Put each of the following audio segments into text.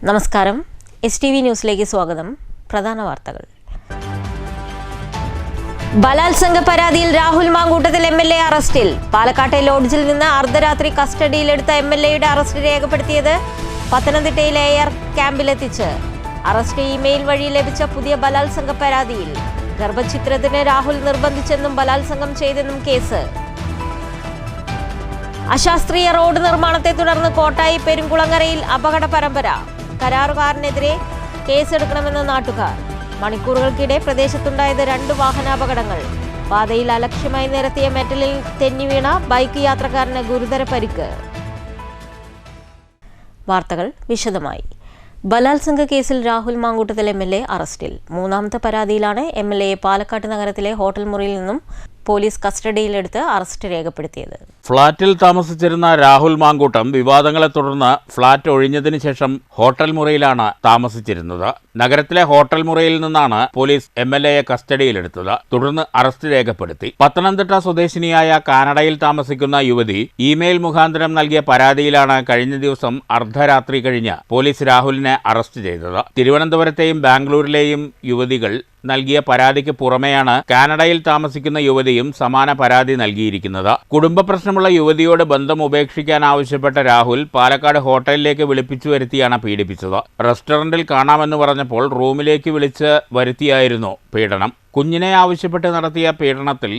നമസ്കാരം. STV ന്യൂസിലേക്ക് സ്വാഗതം. പ്രധാന വാർത്തകൾ. ബലാത്സംഗ പരാതിയിൽ രാഹുൽ മാങ്കൂട്ടത്തിൽ MLA അറസ്റ്റിൽ. പാലക്കാട്ടെ ലോഡ്ജിൽ നിന്ന് അർദ്ധരാത്രി കസ്റ്റഡിയിലെടുത്ത MLAയുടെ അറസ്റ്റ് രേഖപ്പെടുത്തിയത് പത്തനംതിട്ടയിലെ AR ക്യാമ്പിലെത്തിച്ച്. അറസ്റ്റ് ഇമെയിൽ വഴി ലഭിച്ച പുതിയ ബലാത്സംഗ പരാതിയിൽ ഗർഭഛിദ്രത്തിന് രാഹുൽ നിർബന്ധിച്ചെന്നും ബലാത്സംഗം ചെയ്തെന്നും കേസ്. അശാസ്ത്രീയ റോഡ് നിർമ്മാണത്തെ തുടർന്ന് കോട്ടായി പെരുങ്കുളങ്ങരയിൽ അപകട പരമ്പര. കരാറുകാരനെതിരെ കേസെടുക്കണമെന്ന് നാട്ടുകാർ. മണിക്കൂറുകൾക്കിടെ പ്രദേശത്തുണ്ടായത് 2 വാഹനാപകടങ്ങൾ. പാതയിൽ അലക്ഷ്യമായി നിരത്തിയ മെറ്റലിൽ തെന്നിവീണ ബൈക്ക് യാത്രക്കാരന് ഗുരുതര പരിക്ക്. വാർത്തകൾ വിശദമായി. ബലാത്സംഗ കേസിൽ രാഹുൽ മാങ്കൂട്ടത്തിൽ MLA അറസ്റ്റിൽ. 3ാമത്തെ പരാതിയിലാണ് MLAയെ പാലക്കാട് നഗരത്തിലെ ഹോട്ടൽ മുറിയിൽ നിന്നും പോലീസ് കസ്റ്റഡിയിലെടുത്ത് അറസ്റ്റ് രേഖപ്പെടുത്തിയത്. ഫ്ളാറ്റിൽ താമസിച്ചിരുന്ന രാഹുൽ മാങ്കൂട്ടം വിവാദങ്ങളെ തുടർന്ന് ഫ്ളാറ്റ് ഒഴിഞ്ഞതിനു ശേഷം ഹോട്ടൽ മുറിയിലാണ് താമസിച്ചിരുന്നത്. നഗരത്തിലെ ഹോട്ടൽ മുറിയിൽ നിന്നാണ് പോലീസ് MLAയെ കസ്റ്റഡിയിലെടുത്തത്. തുടർന്ന് അറസ്റ്റ് രേഖപ്പെടുത്തി. പത്തനംതിട്ട സ്വദേശിനിയായ കാനഡയിൽ താമസിക്കുന്ന യുവതി ഇമെയിൽ മുഖാന്തരം നൽകിയ പരാതിയിലാണ് കഴിഞ്ഞ ദിവസം അർദ്ധരാത്രി കഴിഞ്ഞ് പോലീസ് രാഹുലിനെ അറസ്റ്റ് ചെയ്തത്. തിരുവനന്തപുരത്തെയും ബാംഗ്ലൂരിലെയും യുവതികൾ നൽകിയ പരാതിക്ക് പുറമെയാണ് കാനഡയിൽ താമസിക്കുന്ന യുവതിയും സമാന പരാതി നൽകിയിരിക്കുന്നത്. കുടുംബ പ്രശ്നമുള്ള യുവതിയോട് ബന്ധം ഉപേക്ഷിക്കാൻ ആവശ്യപ്പെട്ട രാഹുൽ പാലക്കാട് ഹോട്ടലിലേക്ക് വിളിപ്പിച്ചു വരുത്തിയാണ് പീഡിപ്പിച്ചത്. റെസ്റ്റോറന്റിൽ കാണാമെന്ന് പറഞ്ഞപ്പോൾ റൂമിലേക്ക് വിളിച്ച് വരുത്തിയായിരുന്നു പീഡനം. കുഞ്ഞിനെ ആവശ്യപ്പെട്ട് നടത്തിയ പീഡനത്തിൽ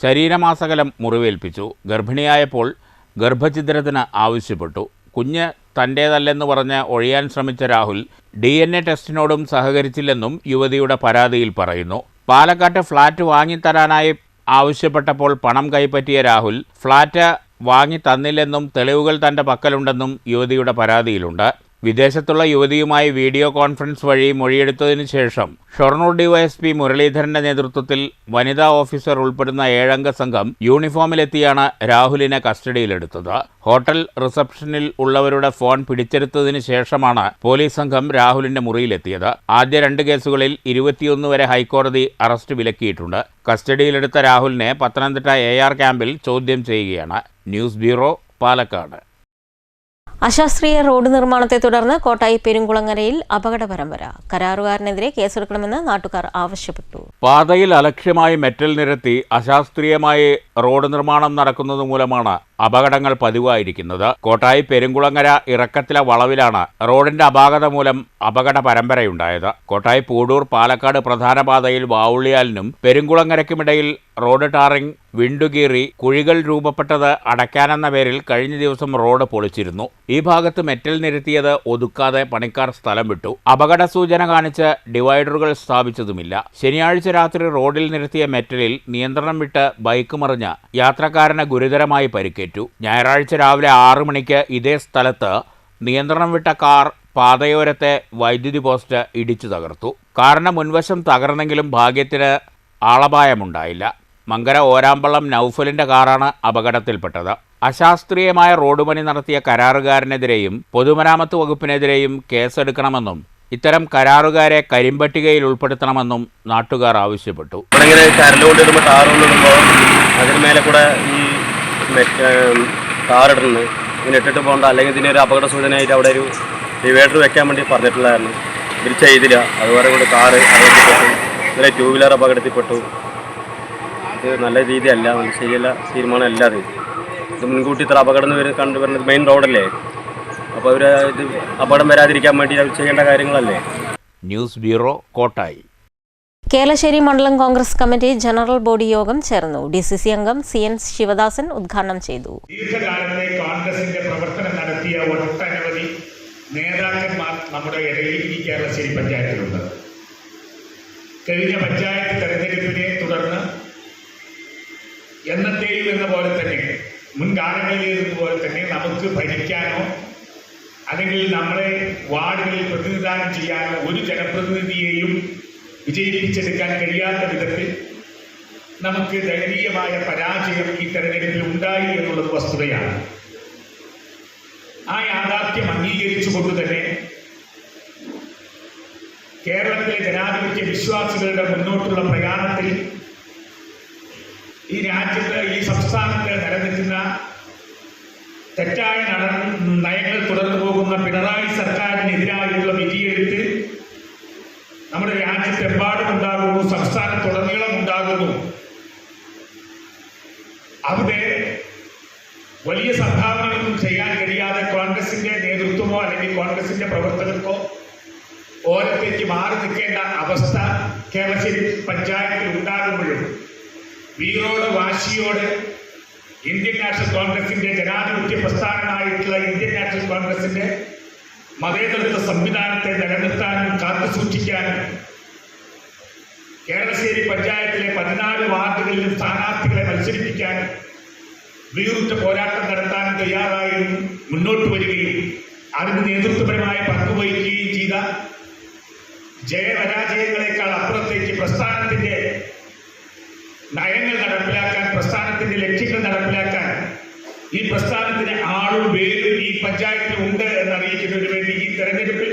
ശരീരമാസകലം മുറിവേൽപ്പിച്ചു. ഗർഭിണിയായപ്പോൾ ഗർഭഛിദ്രത്തിന് ആവശ്യപ്പെട്ടു. കുഞ്ഞ് തൻ്റേതല്ലെന്ന് പറഞ്ഞ് ഒഴിയാൻ ശ്രമിച്ച രാഹുൽ DNA ടെസ്റ്റിനോടും സഹകരിച്ചില്ലെന്നും യുവതിയുടെ പരാതിയിൽ പറയുന്നു. പാലക്കാട്ട് ഫ്ളാറ്റ് വാങ്ങിത്തരാനായി ആവശ്യപ്പെട്ടപ്പോൾ പണം കൈപ്പറ്റിയ രാഹുൽ ഫ്ളാറ്റ് വാങ്ങി തന്നില്ലെന്നും തെളിവുകൾ തൻ്റെ പക്കലുണ്ടെന്നും യുവതിയുടെ പരാതിയിലുണ്ട്. വിദേശത്തുള്ള യുവതിയുമായി വീഡിയോ കോൺഫറൻസ് വഴി മൊഴിയെടുത്തതിനു ശേഷം ഷൊർണൂർ DYSP മുരളീധരന്റെ നേതൃത്വത്തിൽ വനിതാ ഓഫീസർ ഉൾപ്പെടുന്ന 7-അംഗ സംഘം യൂണിഫോമിലെത്തിയാണ് രാഹുലിനെ കസ്റ്റഡിയിലെടുത്തത്. ഹോട്ടൽ റിസപ്ഷനിൽ ഉള്ളവരുടെ ഫോൺ പിടിച്ചെടുത്തതിനു ശേഷമാണ് പോലീസ് സംഘം രാഹുലിന്റെ മുറിയിലെത്തിയത്. ആദ്യ 2 കേസുകളിൽ 21 വരെ ഹൈക്കോടതി അറസ്റ്റ് വിലക്കിയിട്ടുണ്ട്. കസ്റ്റഡിയിലെടുത്ത രാഹുലിനെ പത്തനംതിട്ട AR ക്യാമ്പിൽ ചോദ്യം ചെയ്യുകയാണ്. News bureau, Palakkad. അശാസ്ത്രീയ റോഡ് നിർമ്മാണത്തെ തുടർന്ന് കോട്ടായി പെരുങ്കുളങ്ങരയിൽ അപകട പരമ്പര. കരാറുകാരനെതിരെ കേസെടുക്കണമെന്ന് നാട്ടുകാർ ആവശ്യപ്പെട്ടു. പാതയിൽ അലക്ഷ്യമായി മെറ്റൽ നിരത്തി അശാസ്ത്രീയമായി റോഡ് നിർമ്മാണം നടക്കുന്നത് മൂലമാണ് അപകടങ്ങൾ പതിവായിരിക്കുന്നത്. കോട്ടായി പെരുങ്കുളങ്ങര ഇറക്കത്തിലെ വളവിലാണ് റോഡിന്റെ അപാകത മൂലം അപകട പരമ്പരയുണ്ടായത്. കോട്ടായി പൂടൂർ പാലക്കാട് പ്രധാന പാതയിൽ വാവുള്ളിയാലിനും പെരുങ്കുളങ്ങരയ്ക്കുമിടയിൽ റോഡ് ടാറിംഗ് വിണ്ടുകീറി കുഴികൾ രൂപപ്പെട്ടത് അടയ്ക്കാനെന്ന പേരിൽ കഴിഞ്ഞ ദിവസം റോഡ് പൊളിച്ചിരുന്നു. ഈ ഭാഗത്ത് മെറ്റൽ നിരത്തിയത് ഒതുക്കാതെ പണിക്കാർ സ്ഥലം വിട്ടു. അപകട സൂചന കാണിച്ച് ഡിവൈഡറുകൾ സ്ഥാപിച്ചതുമില്ല. ശനിയാഴ്ച രാത്രി റോഡിൽ നിരത്തിയ മെറ്റലിൽ നിയന്ത്രണം വിട്ട് ബൈക്ക് മറിഞ്ഞ് യാത്രക്കാരന് ഗുരുതരമായി പരിക്കേറ്റു. ഞായറാഴ്ച രാവിലെ 6 മണിക്ക് ഇതേ സ്ഥലത്ത് നിയന്ത്രണം വിട്ട കാർ പാതയോരത്തെ വൈദ്യുതി പോസ്റ്റ് ഇടിച്ചു തകർത്തു. കാറിന് മുൻവശം തകർന്നെങ്കിലും ഭാഗ്യത്തിന് ആളപായമുണ്ടായില്ല. മങ്കര ഓരാമ്പള്ളം നൌഫലിന്റെ കാറാണ് അപകടത്തിൽപ്പെട്ടത്. അശാസ്ത്രീയമായ റോഡ് പണി നടത്തിയ കരാറുകാരനെതിരെയും പൊതുമരാമത്ത് വകുപ്പിനെതിരെയും കേസെടുക്കണമെന്നും ഇത്തരം കരാറുകാരെ കരിമ്പട്ടികയിൽ ഉൾപ്പെടുത്തണമെന്നും നാട്ടുകാർ ആവശ്യപ്പെട്ടു. അതിന് മേലെ കൂടെ ഈ കാറിടുന്നു ഇങ്ങനെ ഇട്ടിട്ട് പോകണ്ട, അല്ലെങ്കിൽ ഇതിനൊരു അപകട സൂചനയായിട്ട് അവിടെ ഒരു ഡിവൈഡർ വെക്കാൻ വേണ്ടി പറഞ്ഞിട്ടുള്ളതായിരുന്നു. ഇവർ ചെയ്തില്ല. അതുപോലെ കൂടെ കാറ് അപകടത്തിൽപ്പെട്ടു. ഇന്നലെ 2 വീലർ അപകടത്തിൽപ്പെട്ടു. ഇത് നല്ല രീതിയല്ല, നല്ല ശരിയല്ല തീരുമാനമല്ല. ഇത് മുൻകൂട്ടി ഇത്ര അപകടം കണ്ടുവരുന്നത് മെയിൻ റോഡല്ലേ. അപ്പോൾ അവർ ഇത് അപകടം വരാതിരിക്കാൻ വേണ്ടി അവർ ചെയ്യേണ്ട കാര്യങ്ങളല്ലേ. News bureau, Kottayi. കേളശ്ശേരി മണ്ഡലം കോൺഗ്രസ് കമ്മിറ്റി ജനറൽ ബോഡി യോഗം ചേർന്നു. DCC അംഗം CN ശിവദാസൻ ഉദ്ഘാടനം ചെയ്തു. ദീർഘകാലത്തെ കോൺഗ്രസിന്റെ പ്രവർത്തനം നടത്തിയ ഒട്ടനവധി നേതാക്കന്മാർ നമ്മുടെ ഇടയിൽ ഈ കേരളശ്ശേരി പഞ്ചായത്തിലുണ്ട്. കഴിഞ്ഞ പഞ്ചായത്ത് തെരഞ്ഞെടുപ്പിനെ തുടർന്ന് എന്നത്തെയും എന്ന പോലെ തന്നെ മുൻകാലങ്ങളിലേതുപോലെ തന്നെ നമുക്ക് ഭരിക്കാനോ അല്ലെങ്കിൽ നമ്മളെ വാർഡുകളിൽ പ്രതിനിധാനം ചെയ്യാനോ ഒരു ജനപ്രതിനിധിയെയും വിജയിപ്പിച്ചെടുക്കാൻ കഴിയാത്ത വിധത്തിൽ നമുക്ക് ദയനീയമായ പരാജയം ഈ തെരഞ്ഞെടുപ്പിൽ ഉണ്ടായി എന്നുള്ളത് വസ്തുതയാണ്. ആ യാഥാർത്ഥ്യം അംഗീകരിച്ചുകൊണ്ട് തന്നെ കേരളത്തിലെ ജനാധിപത്യ വിശ്വാസികളുടെ മുന്നോട്ടുള്ള പ്രയാണത്തിൽ ഈ രാജ്യത്ത്, ഈ സംസ്ഥാനത്ത് നിലനിൽക്കുന്ന തെറ്റായ നയങ്ങൾ തുടർന്നു പോകുന്ന പിണറായി സർക്കാരിനെതിരായുള്ള വിധിയെഴുത്ത് നമ്മുടെ രാജ്യത്തെമ്പാടും ഉണ്ടാകുന്നു, സംസ്ഥാനത്തുടനീളം ഉണ്ടാകുന്നു. അവിടെ വലിയ സംഭാവനകളൊന്നും ചെയ്യാൻ കഴിയാതെ കോൺഗ്രസിന്റെ നേതൃത്വമോ അല്ലെങ്കിൽ കോൺഗ്രസിന്റെ പ്രവർത്തകർക്കോ ഓരത്തേക്ക് മാറി നിൽക്കേണ്ട അവസ്ഥ കേരളശ്ശേരി പഞ്ചായത്തിൽ ഉണ്ടാകുമ്പോഴും വീറോട് വാശിയോട് ഇന്ത്യൻ നാഷണൽ കോൺഗ്രസിന്റെ ജനാധിപത്യ പ്രസ്ഥാനമായിട്ടുള്ള ഇന്ത്യൻ നാഷണൽ കോൺഗ്രസിന്റെ മതേതരത്വ സംവിധാനത്തെ നിലനിർത്താനും കാത്തുസൂക്ഷിക്കാനും കേരളശ്ശേരി പഞ്ചായത്തിലെ 14 വാർഡുകളിലും സ്ഥാനാർത്ഥികളെ മത്സരിപ്പിക്കാനും വീറുറ്റ പോരാട്ടം നടത്താനും തയ്യാറായി മുന്നോട്ട് വരികയും അതിന് നേതൃത്വപരമായ പങ്കുവഹിക്കുകയും ചെയ്ത ജയപരാജയങ്ങളെക്കാൾ അപ്പുറത്തേക്ക് പ്രസ്ഥാനത്തിന്റെ നയങ്ങൾ നടപ്പിലാക്കാൻ, പ്രസ്ഥാനത്തിന്റെ ലക്ഷ്യങ്ങൾ നടപ്പിലാക്കാൻ ഈ പ്രസ്ഥാനത്തിന് ആളും വേരും ഈ പഞ്ചായത്തിൽ ഉണ്ട് എന്നറിയിക്കുന്നതിന് വേണ്ടി ഈ തെരഞ്ഞെടുപ്പിൽ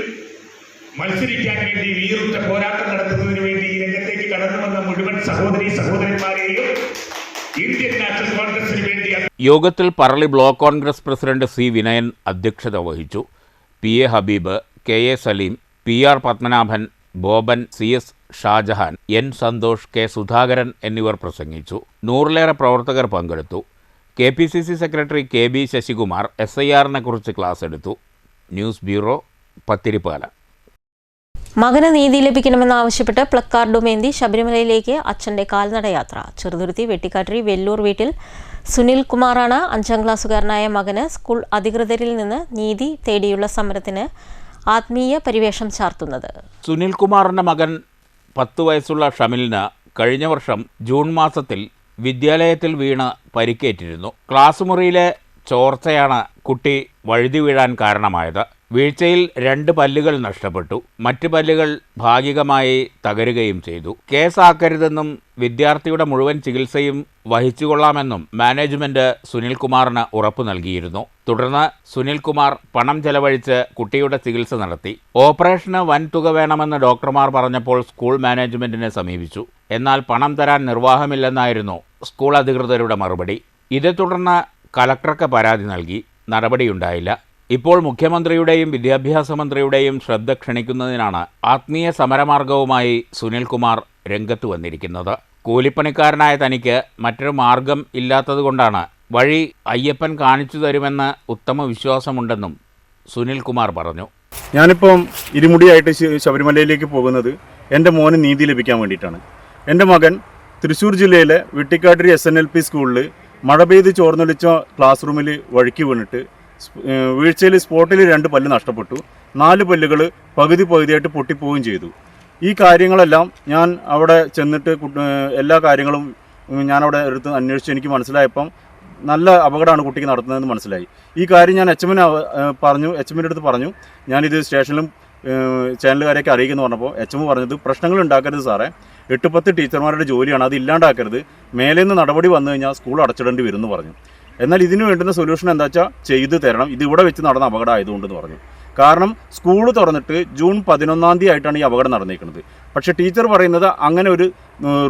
മത്സരിക്കാൻ വേണ്ടി വീറുറ്റ പോരാട്ടം നടത്തുന്നതിന് വേണ്ടി ഈ രംഗത്തേക്ക് കടന്നു വന്ന മുഴുവൻ സഹോദരന്മാരെയും ഇന്ത്യൻ നാഷണൽ കോൺഗ്രസിന് വേണ്ടി. യോഗത്തിൽ പറളി block Congress president C Vinayan അധ്യക്ഷത വഹിച്ചു. P A Habeeb, K A Saleem, P R Padmanabhan, Boban, C S Shajahan, N Santhosh, K Sudhakaran എന്നിവർ പ്രസംഗിച്ചു. 100-ലേറെ പ്രവർത്തകർ പങ്കെടുത്തു. K P C C secretary K B Sasikumar SIR-നെ കുറിച്ച് ക്ലാസ് എടുത്തു. News bureau, Pathiripala. മകന് നീതി ലഭിക്കണമെന്നാവശ്യപ്പെട്ട് പ്ലക്കാർഡുമേന്തി ശബരിമലയിലേക്ക് അച്ഛൻ്റെ കാൽനടയാത്ര. ചെറുതുരുത്തി വെട്ടിക്കാട്ടിരി വെല്ലൂർ വീട്ടിൽ സുനിൽ കുമാറാണ് 5ാം ക്ലാസ്സുകാരനായ മകന് സ്കൂൾ അധികൃതരിൽ നിന്ന് നീതി തേടിയുള്ള സമരത്തിന് ആത്മീയ പരിവേഷം ചാർത്തുന്നത്. സുനിൽകുമാറിൻ്റെ മകൻ 10 വയസ്സുള്ള ഷമിലിന് കഴിഞ്ഞ വർഷം ജൂൺ മാസത്തിൽ വിദ്യാലയത്തിൽ വീണ് പരിക്കേറ്റിരുന്നു. ക്ലാസ് മുറിയിലെ ചോർച്ചയാണ് കുട്ടി വഴുതി വീഴാൻ കാരണമായത്. വീഴ്ചയിൽ 2 പല്ലുകൾ നഷ്ടപ്പെട്ടു. മറ്റ് പല്ലുകൾ ഭാഗികമായി തകരുകയും ചെയ്തു. കേസാക്കരുതെന്നും വിദ്യാർത്ഥിയുടെ മുഴുവൻ ചികിത്സയും വഹിച്ചുകൊള്ളാമെന്നും മാനേജ്മെന്റ് സുനിൽകുമാറിന് ഉറപ്പു നൽകിയിരുന്നു. തുടർന്ന് സുനിൽകുമാർ പണം ചെലവഴിച്ച് കുട്ടിയുടെ ചികിത്സ നടത്തി. ഓപ്പറേഷന് വൻ തുക വേണമെന്ന് ഡോക്ടർമാർ പറഞ്ഞപ്പോൾ സ്കൂൾ മാനേജ്മെന്റിനെ സമീപിച്ചു. എന്നാൽ പണം തരാൻ നിർവാഹമില്ലെന്നായിരുന്നു സ്കൂൾ അധികൃതരുടെ മറുപടി. ഇതേ തുടർന്ന് കലക്ടർക്ക് പരാതി നൽകി. നടപടിയുണ്ടായില്ല. ഇപ്പോൾ മുഖ്യമന്ത്രിയുടെയും വിദ്യാഭ്യാസ മന്ത്രിയുടെയും ശ്രദ്ധ ക്ഷണിക്കുന്നതിനാണ് ആത്മീയ സമരമാർഗവുമായി സുനിൽകുമാർ രംഗത്ത് വന്നിരിക്കുന്നത്. കൂലിപ്പണിക്കാരനായ തനിക്ക് മറ്റൊരു മാർഗം ഇല്ലാത്തതുകൊണ്ടാണ് വഴി അയ്യപ്പൻ കാണിച്ചു തരുമെന്ന് ഉത്തമ വിശ്വാസമുണ്ടെന്നും സുനിൽകുമാർ പറഞ്ഞു. ഞാനിപ്പം ഇരുമുടിയായിട്ട് ശബരിമലയിലേക്ക് പോകുന്നത് എൻ്റെ മോന് നീതി ലഭിക്കാൻ വേണ്ടിയിട്ടാണ്. എൻ്റെ മകൻ തൃശ്ശൂർ ജില്ലയിലെ വെട്ടിക്കാട്ടിരി SNLP സ്കൂളിൽ മഴ പെയ്ത് ചോർന്നൊലിച്ച ക്ലാസ് റൂമിൽ വഴുക്കി വീണിട്ട് വീഴ്ചയിൽ സ്പോട്ടിൽ 2 പല്ല് നഷ്ടപ്പെട്ടു. 4 പല്ലുകൾ പകുതിയായിട്ട് പൊട്ടിപ്പോവുകയും ചെയ്തു. ഈ കാര്യങ്ങളെല്ലാം ഞാൻ അവിടെ ചെന്നിട്ട് എല്ലാ കാര്യങ്ങളും ഞാനവിടെ എടുത്ത് അന്വേഷിച്ച് എനിക്ക് മനസ്സിലായപ്പം നല്ല അപകടമാണ് കുട്ടിക്ക് നടത്തുന്നതെന്ന് മനസ്സിലായി. ഈ കാര്യം ഞാൻ HMന് പറഞ്ഞു. HMൻ്റെ അടുത്ത് പറഞ്ഞു ഞാനിത് സ്റ്റേഷനിലും ചാനലുകാരെയൊക്കെ അറിയിക്കുന്നു പറഞ്ഞപ്പോൾ HM പറഞ്ഞത് പ്രശ്നങ്ങൾ ഉണ്ടാക്കരുത് സാറേ, 8-10 ടീച്ചർമാരുടെ ജോലിയാണ്, അത് ഇല്ലാണ്ടാക്കരുത്, മേലേന്ന് നടപടി വന്നു കഴിഞ്ഞാൽ സ്കൂൾ അടച്ചിടേണ്ടി വരും എന്ന് പറഞ്ഞു. എന്നാൽ ഇതിന് വേണ്ടുന്ന സൊല്യൂഷൻ എന്താ വെച്ചാൽ ചെയ്തു തരണം, ഇത് ഇവിടെ വെച്ച് നടന്ന അപകടം ആയതുകൊണ്ടെന്ന് പറഞ്ഞു. കാരണം സ്കൂൾ തുറന്നിട്ട് ജൂൺ 11-ാം തീയതി ആയിട്ടാണ് ഈ അപകടം നടന്നിരിക്കുന്നത്. പക്ഷേ ടീച്ചർ പറയുന്നത് അങ്ങനെ ഒരു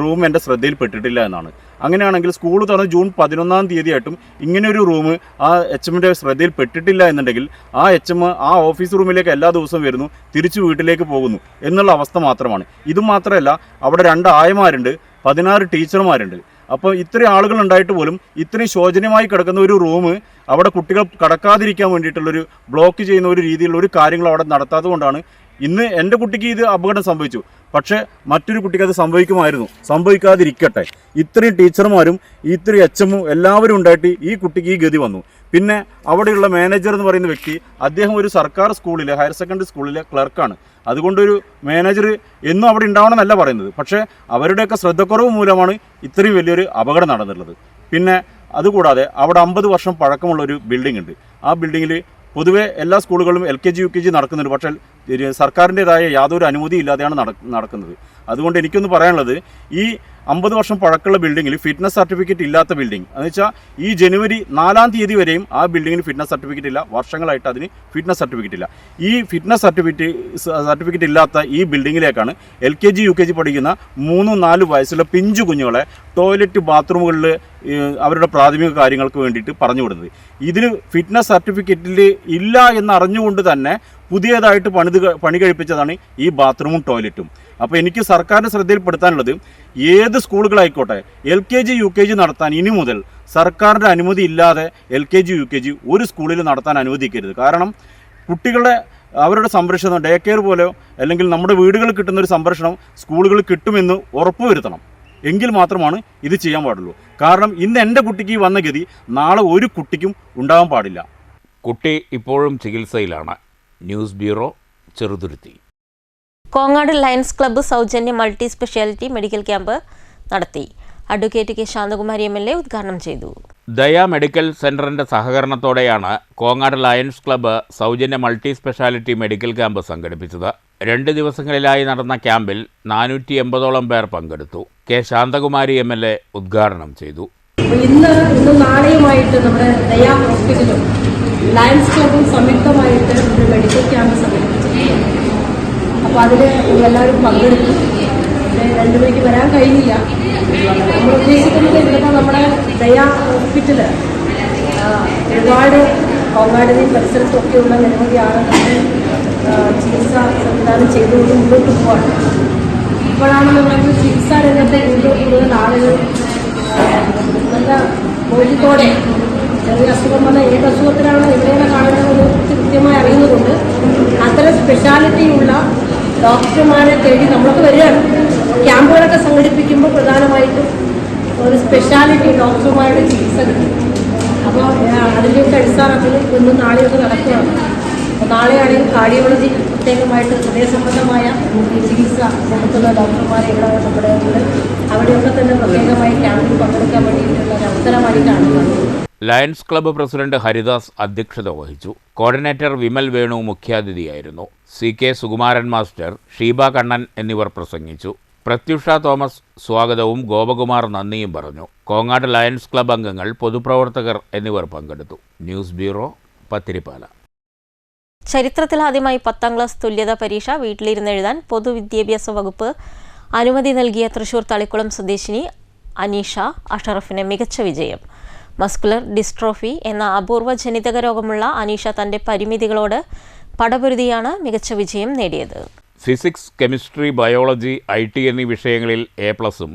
റൂം എൻ്റെ ശ്രദ്ധയിൽപ്പെട്ടിട്ടില്ല എന്നാണ്. അങ്ങനെയാണെങ്കിൽ സ്കൂൾ തുറന്ന് ജൂൺ 11-ാം തീയതി ആയിട്ടും ഇങ്ങനെ ഒരു റൂം ആ HMൻ്റെ ശ്രദ്ധയിൽപ്പെട്ടിട്ടില്ല എന്നുണ്ടെങ്കിൽ ആ HM ആ ഓഫീസ് റൂമിലേക്ക് എല്ലാ ദിവസവും വരുന്നു, തിരിച്ചു വീട്ടിലേക്ക് പോകുന്നു എന്നുള്ള അവസ്ഥ മാത്രമാണ്. ഇതുമാത്രമല്ല, അവിടെ 2 ആയമാരുണ്ട്, 16 ടീച്ചർമാരുണ്ട്. അപ്പോൾ ഇത്രയും ആളുകൾ ഉണ്ടായിട്ട് പോലും ഇത്രയും ശോചനീയമായി കിടക്കുന്ന ഒരു റൂം അവിടെ കുട്ടികൾ കടക്കാതിരിക്കാൻ വേണ്ടിയിട്ടുള്ളൊരു ബ്ലോക്ക് ചെയ്യുന്ന ഒരു രീതിയിലുള്ള ഒരു കാര്യങ്ങൾ അവിടെ നടത്താത്തത് കൊണ്ടാണ് ഇന്ന് എൻ്റെ കുട്ടിക്ക് ഇത് അപകടം സംഭവിച്ചു. പക്ഷേ മറ്റൊരു കുട്ടിക്ക് അത് സംഭവിക്കുമായിരുന്നു. സംഭവിക്കാതിരിക്കട്ടെ. ഇത്രയും ടീച്ചർമാരും ഇത്രയും HM എല്ലാവരും ഉണ്ടായിട്ട് ഈ കുട്ടിക്ക് ഈ ഗതി വന്നു. പിന്നെ അവിടെയുള്ള മാനേജർ എന്ന് പറയുന്ന വ്യക്തി അദ്ദേഹം ഒരു സർക്കാർ സ്കൂളിലെ ഹയർ സെക്കൻഡറി സ്കൂളിലെ ക്ലർക്കാണ്. അതുകൊണ്ടൊരു മാനേജർ എന്നും അവിടെ ഉണ്ടാവണമെന്നല്ല പറയുന്നത്. പക്ഷേ അവരുടെയൊക്കെ ശ്രദ്ധക്കുറവ് മൂലമാണ് ഇത്രയും വലിയൊരു അപകടം നടന്നിട്ടുള്ളത്. പിന്നെ അതുകൂടാതെ അവിടെ 50 വർഷം പഴക്കമുള്ളൊരു ബിൽഡിംഗ് ഉണ്ട്. ആ ബിൽഡിങ്ങിൽ പൊതുവെ എല്ലാ സ്കൂളുകളും LKG UKG നടക്കുന്നുണ്ട്. പക്ഷേ സർക്കാരിൻ്റെതായ യാതൊരു അനുമതി ഇല്ലാതെയാണ് നടക്കുന്നത്. അതുകൊണ്ട് എനിക്കൊന്ന് പറയാനുള്ളത്, ഈ 50 വർഷം പഴക്കമുള്ള ബിൽഡിങ്ങിൽ ഫിറ്റ്നസ് സർട്ടിഫിക്കറ്റ് ഇല്ലാത്ത ബിൽഡിംഗ് എന്ന് വെച്ചാൽ ഈ ജനുവരി 4-ാം തീയതി വരെയും ആ ബിൽഡിങ്ങിന് ഫിറ്റ്നസ് സർട്ടിഫിക്കറ്റ് ഇല്ല. വർഷങ്ങളായിട്ട് അതിന് ഫിറ്റ്നസ് സർട്ടിഫിക്കറ്റ് ഇല്ല. ഈ ഫിറ്റ്നസ് സർട്ടിഫിക്കറ്റ് ഇല്ലാത്ത ഈ ബിൽഡിങ്ങിലേക്കാണ് LKG UKG പഠിക്കുന്ന 3-4 വയസ്സുള്ള പിഞ്ചു കുഞ്ഞുങ്ങളെ ടോയ്ലറ്റ് ബാത്റൂമുകളിൽ അവരുടെ പ്രാഥമിക കാര്യങ്ങൾക്ക് വേണ്ടിയിട്ട് പറഞ്ഞു വിടുന്നത്. ഇതിന് ഫിറ്റ്നസ് സർട്ടിഫിക്കറ്റിൽ ഇല്ല എന്നറിഞ്ഞുകൊണ്ട് തന്നെ പുതിയതായിട്ട് പണി കഴിപ്പിച്ചതാണ് ഈ ബാത്റൂമും ടോയ്ലറ്റും. അപ്പോൾ എനിക്ക് സർക്കാരിൻ്റെ ശ്രദ്ധയിൽപ്പെടുത്താനുള്ളത്, ഏത് സ്കൂളുകളായിക്കോട്ടെ LKG UKG നടത്താൻ ഇനി മുതൽ സർക്കാരിൻ്റെ അനുമതി ഇല്ലാതെ LKG UKG ഒരു സ്കൂളിൽ നടത്താൻ അനുവദിക്കരുത്. കാരണം കുട്ടികളുടെ അവരുടെ സംരക്ഷണം ഡേ കെയർ പോലെയോ അല്ലെങ്കിൽ നമ്മുടെ വീടുകളിൽ കിട്ടുന്ന ഒരു സംരക്ഷണം സ്കൂളുകളിൽ കിട്ടുമെന്ന് ഉറപ്പുവരുത്തണം. എങ്കിൽ മാത്രമാണ് ഇത് ചെയ്യാൻ പാടുള്ളൂ. കാരണം ഇന്ന് എൻ്റെ കുട്ടിക്ക് വന്ന ഗതി നാളെ ഒരു കുട്ടിക്കും ഉണ്ടാകാൻ പാടില്ല. കുട്ടി ഇപ്പോഴും ചികിത്സയിലാണ്. News bureau, Cheruthuruthy. Kongad lions club സൗജന്യ മൾട്ടി സ്പെഷ്യാലിറ്റി മെഡിക്കൽ ക്യാമ്പ് നടത്തി. അഡ്വക്കേറ്റ് കെ ശാന്തകുമാരി MLA ഉദ്ഘാടനം ചെയ്തു. ദയ മെഡിക്കൽ സെൻ്ററിൻ്റെ സഹകരണത്തോടെയാണ് കോങ്ങാട് ലയൺസ് ക്ലബ്ബ് സൗജന്യ മൾട്ടി സ്പെഷ്യാലിറ്റി മെഡിക്കൽ ക്യാമ്പ് സംഘടിപ്പിച്ചത്. 2 ദിവസങ്ങളിലായി നടന്ന ക്യാമ്പിൽ 480ഓളം പേർ പങ്കെടുത്തു. കെ ശാന്തകുമാരി MLA ഉദ്ഘാടനം ചെയ്തു. ഇന്നും നാളെയുമായിട്ട് നമ്മുടെ ദയ ഹോസ്പിറ്റലും ലയൺസ് ക്ലബ്ബും സംയുക്തമായിട്ട് ഒരു മെഡിക്കൽ ക്യാമ്പ് സംഘടിപ്പിച്ചിട്ടുണ്ട്. അപ്പോൾ അതിൽ എല്ലാവരും പങ്കെടുത്തു. 2 മണിക്ക് വരാൻ കഴിഞ്ഞില്ല. നമ്മൾ ഉദ്ദേശിക്കുന്നത് ഇവിടുത്തെ നമ്മുടെ ദയ ഹോസ്പിറ്റല് ഒരുപാട് കോങ്ങാടിനെയും പരിസരത്തൊക്കെയുള്ള നിരവധി ആളുകളുടെ ചികിത്സ സംവിധാനം ചെയ്തുകൊണ്ട് മുന്നോട്ട് പോവാണ്. ഇപ്പോഴാണ് നമ്മൾക്ക് ചികിത്സാ രംഗത്തെ കൂടുതൽ ആളുകൾ നല്ല ബോധ്യത്തോടെ ചെറിയ അസുഖം വന്ന ഏത് അസുഖത്തിനാണോ എവിടെയാണ് കാണുന്നത് കൃത്യമായി അറിയുന്നതുകൊണ്ട് അത്തരം സ്പെഷ്യാലിറ്റിയുള്ള ഡോക്ടർമാരെ തേടി നമ്മളൊക്കെ വരികയാണ്. ക്യാമ്പുകളൊക്കെ സംഘടിപ്പിക്കുമ്പോൾ പ്രധാനമായിട്ടും ഒരു സ്പെഷ്യാലിറ്റി ഡോക്ടർമാരുടെ ചികിത്സ കിട്ടും. അപ്പോൾ അതിൻ്റെയൊക്കെ അടിസ്ഥാനത്തിൽ ഇന്നും നാളെയൊക്കെ നടക്കുകയാണ്. അപ്പോൾ നാളെയാണെങ്കിൽ കാർഡിയോളജി പ്രത്യേകമായിട്ട് ഹൃദയ സംബന്ധമായ ചികിത്സ കൊടുക്കുന്ന ഡോക്ടർമാരെ ഇവിടെ നമ്മുടെ അവിടെയൊക്കെ തന്നെ പ്രത്യേകമായി ക്യാമ്പിൽ പങ്കെടുക്കാൻ വേണ്ടിയിട്ടുള്ള ഒരു അവസരമായിട്ടാണ് കാണുന്നത്. ലയൺസ് ക്ലബ്ബ് പ്രസിഡന്റ് ഹരിദാസ് അധ്യക്ഷത വഹിച്ചു. കോർഡിനേറ്റർ വിമൽ വേണു മുഖ്യാതിഥിയായിരുന്നു. CK സുകുമാരൻ മാസ്റ്റർ, ഷീബ കണ്ണൻ എന്നിവർ പ്രസംഗിച്ചു. പ്രത്യുഷ തോമസ് സ്വാഗതവും ഗോപകുമാർ നന്ദിയും പറഞ്ഞു. കോങ്ങാട് ലയൺസ് ക്ലബ്ബ് അംഗങ്ങൾ, പൊതുപ്രവർത്തകർ എന്നിവർ പങ്കെടുത്തു. News bureau, Pathiripala. ചരിത്രത്തിലാദ്യമായി 10ാം ക്ലാസ് തുല്യതാ പരീക്ഷ വീട്ടിലിരുന്ന് എഴുതാൻ പൊതുവിദ്യാഭ്യാസ വകുപ്പ് അനുമതി നൽകിയ തൃശൂർ തളിക്കുളം സ്വദേശിനി അനീഷ അഷറഫിന് മികച്ച വിജയം. മസ്കുലർ ഡിസ്ട്രോഫി എന്ന അപൂർവ ജനിതക രോഗമുള്ള അനീഷ തൻ്റെ പരിമിതികളോട് പടപൊരുതിയാണ് മികച്ച വിജയം നേടിയത്. ഫിസിക്സ്, കെമിസ്ട്രി, ബയോളജി, IT എന്നീ വിഷയങ്ങളിൽ A+ഉം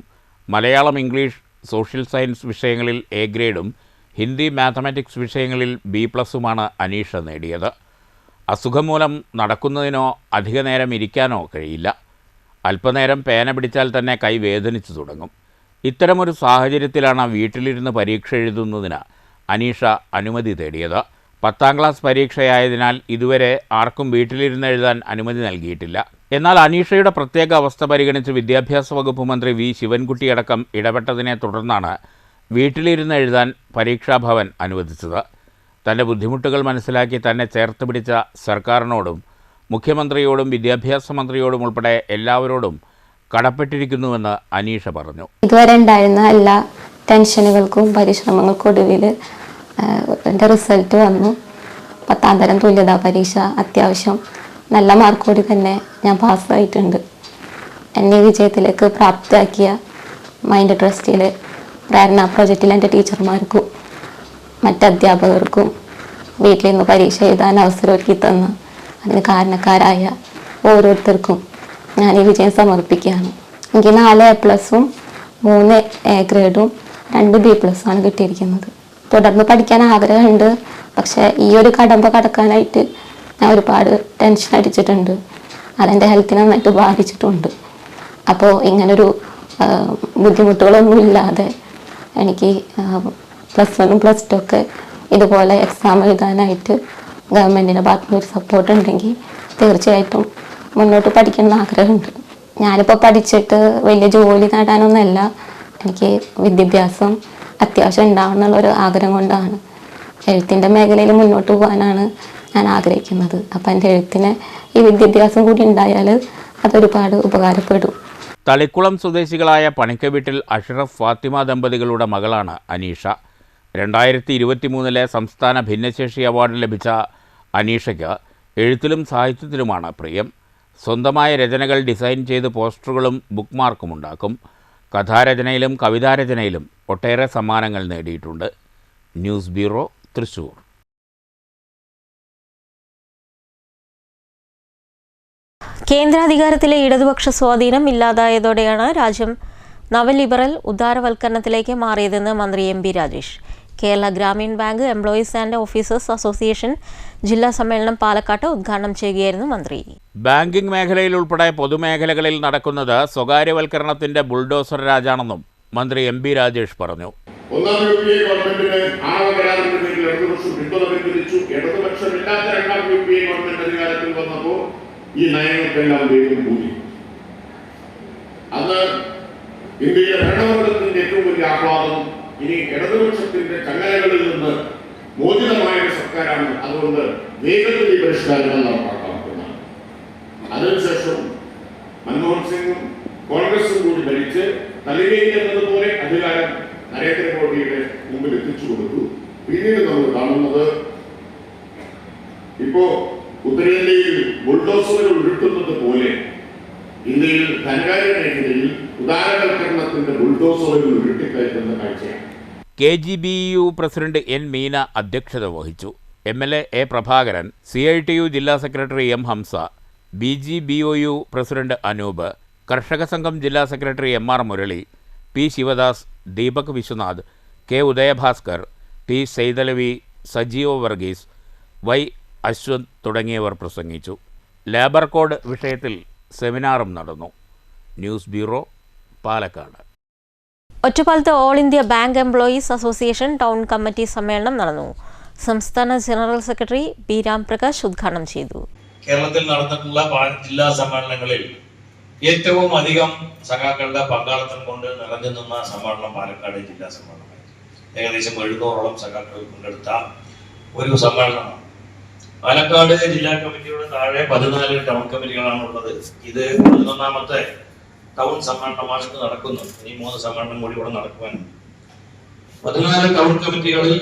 മലയാളം, ഇംഗ്ലീഷ്, സോഷ്യൽ സയൻസ് വിഷയങ്ങളിൽ A ഗ്രേഡും ഹിന്ദി, മാത്തമാറ്റിക്സ് വിഷയങ്ങളിൽ B+ഉമാണ് അനീഷ നേടിയത്. അസുഖം മൂലം നടക്കുന്നതിനോ അധിക നേരം ഇരിക്കാനോ കഴിയില്ല. അല്പനേരം പേന പിടിച്ചാൽ തന്നെ കൈ വേദനിച്ചു തുടങ്ങും. ഇത്തരമൊരു സാഹചര്യത്തിലാണ് വീട്ടിലിരുന്ന് പരീക്ഷ എഴുതുന്നതിന് അനീഷ അനുമതി തേടിയത്. 10ാം ക്ലാസ് പരീക്ഷയായതിനാൽ ഇതുവരെ ആർക്കും വീട്ടിലിരുന്ന് എഴുതാൻ അനുമതി നൽകിയിട്ടില്ല. എന്നാൽ അനീഷയുടെ പ്രത്യേക അവസ്ഥ പരിഗണിച്ച് വിദ്യാഭ്യാസ വകുപ്പ് മന്ത്രി V ശിവൻകുട്ടിയടക്കം ഇടപെട്ടതിനെ തുടർന്നാണ് വീട്ടിലിരുന്ന് എഴുതാൻ പരീക്ഷാഭവൻ അനുവദിച്ചത്. തൻ്റെ ബുദ്ധിമുട്ടുകൾ മനസ്സിലാക്കി തന്നെ ചേർത്ത് പിടിച്ച സർക്കാരിനോടും മുഖ്യമന്ത്രിയോടും വിദ്യാഭ്യാസ മന്ത്രിയോടും ഉൾപ്പെടെ എല്ലാവരോടും കടപ്പെട്ടിരിക്കുന്നുവെന്ന് അനീഷ പറഞ്ഞു. ഇതുവരെ ഉണ്ടായിരുന്ന എല്ലാ ടെൻഷനുകൾക്കും പരിശ്രമങ്ങൾക്കും ഒടുവിൽ എൻ്റെ റിസൾട്ട് വന്നു. 10ാം തരം തുല്യതാ പരീക്ഷ അത്യാവശ്യം നല്ല മാർക്കോടി തന്നെ ഞാൻ പാസ്സായിട്ടുണ്ട്. എന്നെ വിജയത്തിലേക്ക് പ്രാപ്തമാക്കിയ മൈൻഡ് ട്രസ്റ്റിലെ പ്രേരണ പ്രോജക്റ്റിലെ എൻ്റെ ടീച്ചർമാർക്കും മറ്റധ്യാപകർക്കും വീട്ടിൽ നിന്ന് പരീക്ഷ എഴുതാൻ അവസരമൊരുക്കി തന്ന അതിന് കാരണക്കാരായ ഓരോരുത്തർക്കും ഞാൻ ഈ വിജയം സമർപ്പിക്കുകയാണ്. എനിക്ക് 4 A+ഉം 3 A ഗ്രേഡും 2 B+ആണ് കിട്ടിയിരിക്കുന്നത്. തുടർന്ന് പഠിക്കാൻ ആഗ്രഹമുണ്ട്. പക്ഷേ ഈ ഒരു കടമ്പ കടക്കാനായിട്ട് ഞാൻ ഒരുപാട് ടെൻഷൻ അടിച്ചിട്ടുണ്ട്. അതെൻ്റെ ഹെൽത്തിനെ നന്നായിട്ട് ബാധിച്ചിട്ടുണ്ട്. അപ്പോൾ ഇങ്ങനൊരു ബുദ്ധിമുട്ടുകളൊന്നും ഇല്ലാതെ എനിക്ക് +1ഉം +2 ഒക്കെ ഇതുപോലെ എക്സാം എഴുതാനായിട്ട് ഗവൺമെൻറ്റിൻ്റെ ഭാഗത്തുനിന്ന് ഒരു സപ്പോർട്ട് ഉണ്ടെങ്കിൽ തീർച്ചയായിട്ടും മുന്നോട്ട് പഠിക്കണം ആഗ്രഹമുണ്ട്. ഞാനിപ്പോൾ പഠിച്ചിട്ട് വലിയ ജോലി നേടാനൊന്നുമല്ല, എനിക്ക് വിദ്യാഭ്യാസം അത്യാവശ്യം ഉണ്ടാവണമെന്നുള്ളൊരു ആഗ്രഹം കൊണ്ടാണ്. എഴുത്തിൻ്റെ മേഖലയിൽ മുന്നോട്ട് പോകാനാണ് ഞാൻ ആഗ്രഹിക്കുന്നത്. അപ്പം എൻ്റെ എഴുത്തിന് ഈ വിദ്യാഭ്യാസം കൂടി ഉണ്ടായാൽ അതൊരുപാട് ഉപകാരപ്പെടും. തളിക്കുളം സ്വദേശികളായ പണിക്കവീട്ടിൽ അഷ്റഫ് ഫാത്തിമ ദമ്പതികളുടെ മകളാണ് അനീഷ. 2023 സംസ്ഥാന ഭിന്നശേഷി അവാർഡ് ലഭിച്ച അനീഷയ്ക്ക് എഴുത്തിലും സാഹിത്യത്തിലുമാണ് പ്രിയം. സ്വന്തമായ രചനകൾ ഡിസൈൻ ചെയ്ത് പോസ്റ്ററുകളും ബുക്ക് ഉണ്ടാക്കും. കഥാരചനയിലും കവിതാരചനയിലും ഒട്ടേറെ സമ്മാനങ്ങൾ നേടിയിട്ടുണ്ട്. News bureau, Thrissur. കേന്ദ്രാധികാരത്തിലെ ഇടതുപക്ഷ സ്വാധീനം ഇല്ലാതായതോടെയാണ് രാജ്യം നവലിബറൽ ഉദാരവൽക്കരണത്തിലേക്ക് മാറിയതെന്ന് മന്ത്രി M B. Rajesh. Kerala Gramin bank employees and officers association ജില്ലാ സമ്മേളനം പാലക്കാട്ട് ഉദ്ഘാടനം ചെയ്യുകയായിരുന്നു മന്ത്രി. ബാങ്കിംഗ് മേഖലയിൽ ഉൾപ്പെടെ പൊതുമേഖലകളിൽ നടക്കുന്നത് സ്വകാര്യവൽക്കരണത്തിന്റെ ബുൾഡോസർ രാജാണെന്നും മന്ത്രി എം.ബി. രാജേഷ് പറഞ്ഞു. ഒന്നാം യു.പി.എ. ഗവൺമെന്റിന് ആണവകരാറിന്റെ പേരിൽ ഇടതുപക്ഷം പിന്തുണ പിൻവലിച്ചു. ഇടതുപക്ഷമില്ലാത്ത രണ്ടാം യു.പി.എ. ഗവൺമെന്റ് അധികാരത്തിൽ വന്നപ്പോൾ ഈ നയങ്ങൾക്കെല്ലാം വേഗം കൂടി. അന്ന് ഇന്ത്യയിലെ ഭരണവർഗത്തിന്റെ ഏറ്റവും വലിയ ആഹ്ലാദം ഇനി ഇടതുപക്ഷത്തിന്റെ ചങ്ങലകളിൽ നിന്ന് മോചിതമായ ഒരു സർക്കാരാണ്, അതുകൊണ്ട് വേഗത്തിൽ ഈ പരിഷ്കാരങ്ങൾ നടപ്പാക്കാവുന്നതാണ്. അതിനുശേഷം മൻമോഹൻ സിംഗും കോൺഗ്രസും കൂടി ഭരിച്ച് തലികയിൽ എന്നതുപോലെ അധികാരം നരേന്ദ്രമോദിയുടെ മുമ്പിൽ എത്തിച്ചു കൊടുത്തു. പിന്നീട് നമ്മൾ കാണുന്നത് ഇപ്പോ ഉത്തരേന്ത്യയിൽ ബുൾഡോസറുകൾ ഉരുട്ടുന്നത് പോലെ ഇന്ത്യയിൽ ധനകാര്യ മേഖലയിൽ ഉദാരവൽക്കരണത്തിന്റെ ബുൾഡോസറുകൾ ഉരുട്ടിക്കയറ്റുന്ന കാഴ്ചയാണ്. KGBU പ്രസിഡന്റ് എൻ മീന അധ്യക്ഷത വഹിച്ചു. MLA എ പ്രഭാകരൻ, CITU ജില്ലാ secretary M Hamsa, BGBOU president Anoop, കർഷക സംഘം ജില്ലാ secretary MR Murali, P Sivadas, Deepak Viswanath, K Udayabhaskar, T Saithalavi, Sajeeva Varghese, Y Ashwanth തുടങ്ങിയവർ പ്രസംഗിച്ചു. ലേബർ കോഡ് വിഷയത്തിൽ സെമിനാറും നടന്നു. News bureau, Palakkad. ഒറ്റപ്പാലത്ത് all India bank employees association town committee സമ്മേളനം നടന്നു. സംസ്ഥാന ജനറൽ സെക്രട്ടറി ബി രാംപ്രകാശ് ഉദ്ഘാടനം ചെയ്തു. കേരളത്തിൽ നടന്നിട്ടുള്ള ജില്ലാ സമ്മേളനങ്ങളിൽ ഏറ്റവും അധികം സഖാക്കളുടെ പങ്കാളിത്തം കൊണ്ട് നിറഞ്ഞു നിന്ന സമ്മേളനം പാലക്കാട് ജില്ലാ സമ്മേളനമായി. ഏകദേശം 700ഓളം സഖാക്കൾ പങ്കെടുത്ത ഒരു സമ്മേളനമാണ്. പാലക്കാട് ജില്ലാ കമ്മിറ്റിയുടെ താഴെ 14 ടൗൺ കമ്മിറ്റികളാണ് ഉള്ളത്. ഇത് 11ാമത്തെ ടൗൺ സമ്മേളനമാണ് ഇന്ന് നടക്കുന്നത്. ഈ 3 സമ്മേളനം കൂടി ഇവിടെ നടക്കുവാനുണ്ട്. 14 ടൗൺ കമ്മിറ്റികളിൽ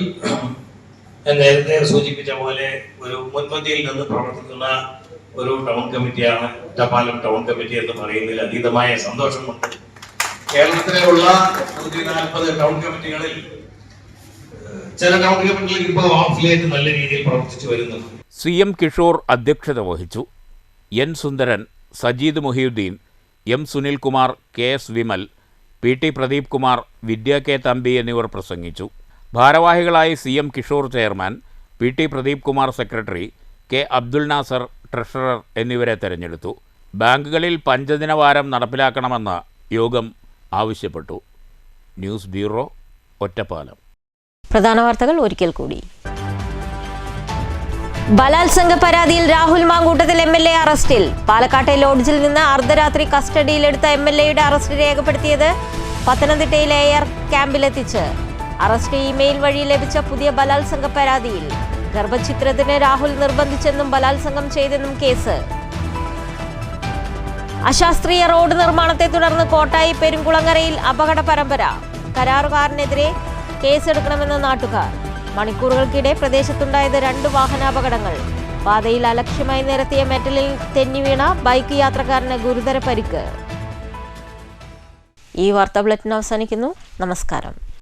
ഞാൻ നേരത്തെ സൂചിപ്പിച്ച പോലെ ഒരു മുൻപന്തിയിൽ നിന്ന് പ്രവർത്തിക്കുന്ന ഒരു ടൗൺ കമ്മിറ്റിയാണ് ഒറ്റപ്പാലം ടൗൺ കമ്മിറ്റി എന്ന് പറയുന്നതിൽ അതീതമായ സന്തോഷമുണ്ട്. കേരളത്തിലുള്ള 140 ടൗൺ കമ്മിറ്റികളിൽ ചില ടൗൺ കമ്മിറ്റികൾ ഇപ്പോൾ ഓഫ്ലൈറ്റ് നല്ല രീതിയിൽ പ്രവർത്തിച്ചു വരുന്നുണ്ട്. CM കിഷോർ അധ്യക്ഷത വഹിച്ചു. N സുന്ദരൻ, Sajid Muhiyuddin, M Sunilkumar, KS Vimal, PT Pradeep Kumar, വിദ്യ K തമ്പി എന്നിവർ പ്രസംഗിച്ചു. ഭാരവാഹികളായി CM Kishore chairman, PT Pradeep Kumar secretary, K Abdul Nasar treasurer എന്നിവരെ തെരഞ്ഞെടുത്തു. ബാങ്കുകളിൽ പഞ്ചദിനവാരം നടപ്പിലാക്കണമെന്ന് യോഗം ആവശ്യപ്പെട്ടു. News bureau, Ottapalam. പ്രധാന വാർത്തകൾ ഒരിക്കൽ കൂടി. ബലാത്സംഗ പരാതിയിൽ രാഹുൽ മാങ്കൂട്ടത്തിൽ MLA അറസ്റ്റിൽ. പാലക്കാട്ടെ ലോഡ്ജിൽ നിന്ന് അർദ്ധരാത്രി കസ്റ്റഡിയിലെടുത്ത MLAയുടെ അറസ്റ്റ് രേഖപ്പെടുത്തിയത് പത്തനംതിട്ടയിലെ എയർ ക്യാമ്പിലെത്തിച്ച്. അറസ്റ്റ് ഇമെയിൽ വഴി ലഭിച്ച പുതിയ ബലാത്സംഗ പരാതിയിൽ ഗർഭഛിദ്രത്തിന് രാഹുൽ നിർബന്ധിച്ചെന്നും ബലാത്സംഗം ചെയ്തെന്നും കേസ്. അശാസ്ത്രീയ റോഡ് നിർമ്മാണത്തെ തുടർന്ന് കോട്ടായി പെരുങ്കുളങ്ങരയിൽ അപകട പരമ്പര. കരാറുകാരനെതിരെ കേസെടുക്കണമെന്ന് നാട്ടുകാർ. മണിക്കൂറുകൾക്കിടെ പ്രദേശത്തുണ്ടായത് 2 വാഹനാപകടങ്ങൾ. പാതയിൽ അലക്ഷ്യമായി നിരത്തിയ മെറ്റലിൽ തെന്നിവീണ ബൈക്ക് യാത്രക്കാരന് ഗുരുതര പരിക്ക്. ഈ വാർത്താ ബുള്ളറ്റിൻ അവസാനിക്കുന്നു. നമസ്കാരം.